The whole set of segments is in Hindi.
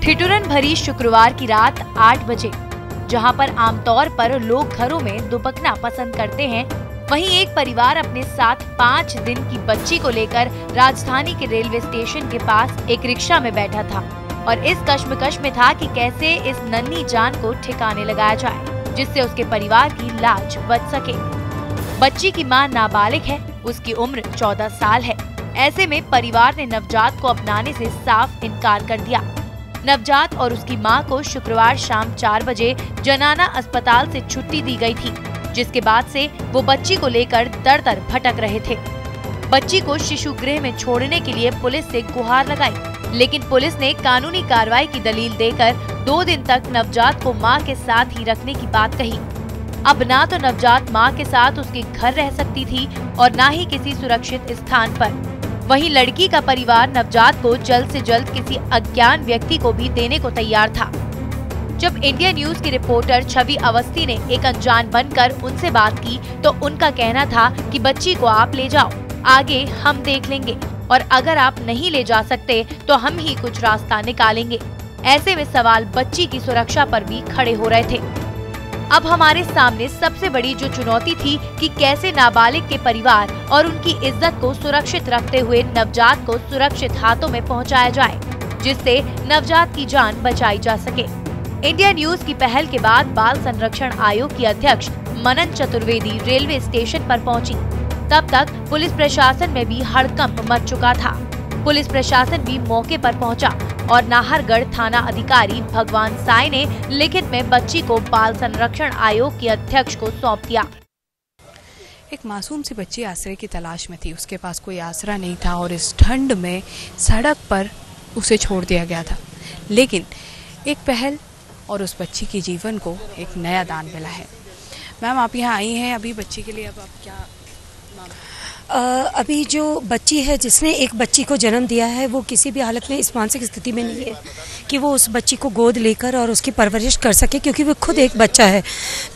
ठिठुरन भरी शुक्रवार की रात 8 बजे, जहां पर आमतौर पर लोग घरों में दुबकना पसंद करते हैं, वहीं एक परिवार अपने साथ 5 दिन की बच्ची को लेकर राजधानी के रेलवे स्टेशन के पास एक रिक्शा में बैठा था और इस कश्मकश में था कि कैसे इस नन्ही जान को ठिकाने लगाया जाए जिससे उसके परिवार की लाज बच सके। बच्ची की मां नाबालिग है, उसकी उम्र 14 साल है। ऐसे में परिवार ने नवजात को अपनाने से साफ इनकार कर दिया। नवजात और उसकी मां को शुक्रवार शाम 4 बजे जनाना अस्पताल से छुट्टी दी गई थी, जिसके बाद से वो बच्ची को लेकर दर-दर भटक रहे थे। बच्ची को शिशु गृह में छोड़ने के लिए पुलिस से गुहार लगाई, लेकिन पुलिस ने कानूनी कार्रवाई की दलील देकर 2 दिन तक नवजात को मां के साथ ही रखने की बात कही। अब ना तो नवजात मां के साथ उसके घर रह सकती थी और ना ही किसी सुरक्षित स्थान पर। वहीं लड़की का परिवार नवजात को जल्द से जल्द किसी अज्ञात व्यक्ति को भी देने को तैयार था। जब इंडिया न्यूज की रिपोर्टर छवि अवस्थी ने एक अनजान बनकर उनसे बात की तो उनका कहना था कि बच्ची को आप ले जाओ, आगे हम देख लेंगे और अगर आप नहीं ले जा सकते तो हम ही कुछ रास्ता निकालेंगे। ऐसे में सवाल बच्ची की सुरक्षा पर भी खड़े हो रहे थे। अब हमारे सामने सबसे बड़ी जो चुनौती थी कि कैसे नाबालिग के परिवार और उनकी इज्जत को सुरक्षित रखते हुए नवजात को सुरक्षित हाथों में पहुंचाया जाए, जिससे नवजात की जान बचाई जा सके। इंडिया न्यूज की पहल के बाद बाल संरक्षण आयोग की अध्यक्ष मनन चतुर्वेदी रेलवे स्टेशन पर पहुंची। तब तक पुलिस प्रशासन में भी हड़कंप मच चुका था। पुलिस प्रशासन भी मौके पर पहुंचा और नाहरगढ़ थाना अधिकारी भगवान साय ने लिखित में बच्ची को बाल संरक्षण आयोग के अध्यक्ष को सौंप दिया। एक मासूम सी बच्ची आश्रय की तलाश में थी, उसके पास कोई आसरा नहीं था और इस ठंड में सड़क पर उसे छोड़ दिया गया था। लेकिन एक पहल और उस बच्ची के जीवन को एक नया दान मिला है। मैम, आप यहाँ आई हैं अभी बच्ची के लिए, अब आप क्या अभी जो बच्ची है जिसने एक बच्ची को जन्म दिया है वो किसी भी हालत में इस मानसिक स्थिति में नहीं है कि वो उस बच्ची को गोद लेकर और उसकी परवरिश कर सके, क्योंकि वो खुद एक बच्चा है।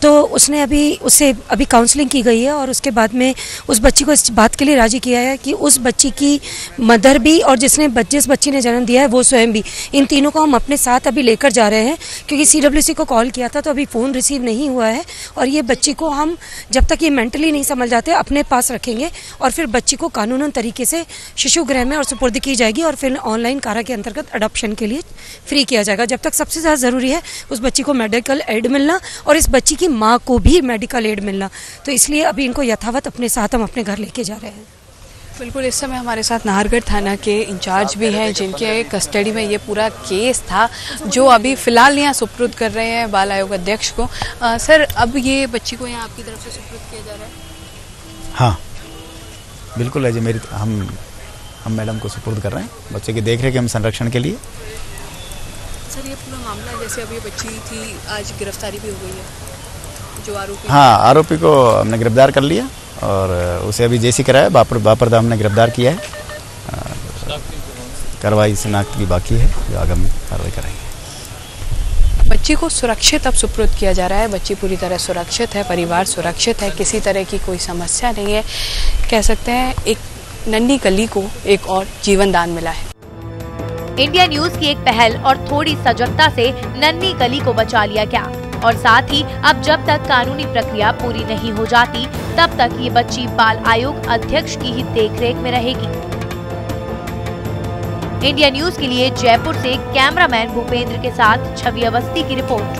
तो उसने उससे अभी काउंसलिंग की गई है और उसके बाद में उस बच्ची को इस बात के लिए राजी किया है कि उस बच्ची की मदर भी और जिस बच्ची ने जन्म दिया है वो स्वयं भी, इन तीनों को हम अपने साथ अभी लेकर जा रहे हैं, क्योंकि CWC को कॉल किया था तो अभी फ़ोन रिसीव नहीं हुआ है और ये बच्ची को हम जब तक ये मेंटली नहीं संभल जाते अपने पास रखेंगे और फिर बच्ची को कानूनन तरीके से शिशु गृह में और सुपुर्द की जाएगी और फिर ऑनलाइन कारा के अंतर्गत अडॉप्शन के लिए फ्री किया जाएगा। जब तक सबसे ज़्यादा ज़रूरी है उस बच्ची को मेडिकल एड मिलना और इस बच्ची की माँ को भी मेडिकल एड मिलना, तो इसलिए अभी इनको यथावत अपने साथ हम अपने घर लेके जा रहे हैं। बिल्कुल, इस समय हमारे साथ नाहरगढ़ थाना के इंचार्ज भी हैं जिनके कस्टडी में ये पूरा केस था, जो अभी फिलहाल यहाँ सुपुर्द कर रहे हैं बाल आयोग अध्यक्ष को। सर, अब ये बच्ची को यहाँ आपकी तरफ से सुपुर्द किया जा रहा है? हाँ बिल्कुल है जी, हम मैडम को सुपुर्द कर रहे हैं बच्चे की देख रेख हम संरक्षण के लिए। सर, ये पूरा मामला जैसे अभी बच्ची थी, आज गिरफ्तारी भी हो गई है जो आरोपी? हाँ, आरोपी को हमने गिरफ्तार कर लिया और उसे अभी जेसी कराया, बापरदा हमने गिरफ्तार किया है। कार्रवाई शिनाख्त की बाकी है जो आगामी कार्रवाई कराएंगे। बच्ची को सुरक्षित अब सुपुर्द किया जा रहा है। बच्ची पूरी तरह सुरक्षित है, परिवार सुरक्षित है, किसी तरह की कोई समस्या नहीं है। कह सकते हैं एक नन्ही कली को एक और जीवन दान मिला है। इंडिया न्यूज की एक पहल और थोड़ी सजगता से नन्ही कली को बचा लिया गया और साथ ही अब जब तक कानूनी प्रक्रिया पूरी नहीं हो जाती तब तक ये बच्ची बाल आयोग अध्यक्ष की ही देखरेख में रहेगी। इंडिया न्यूज के लिए जयपुर से कैमरामैन भूपेंद्र के साथ छवि अवस्थी की रिपोर्ट।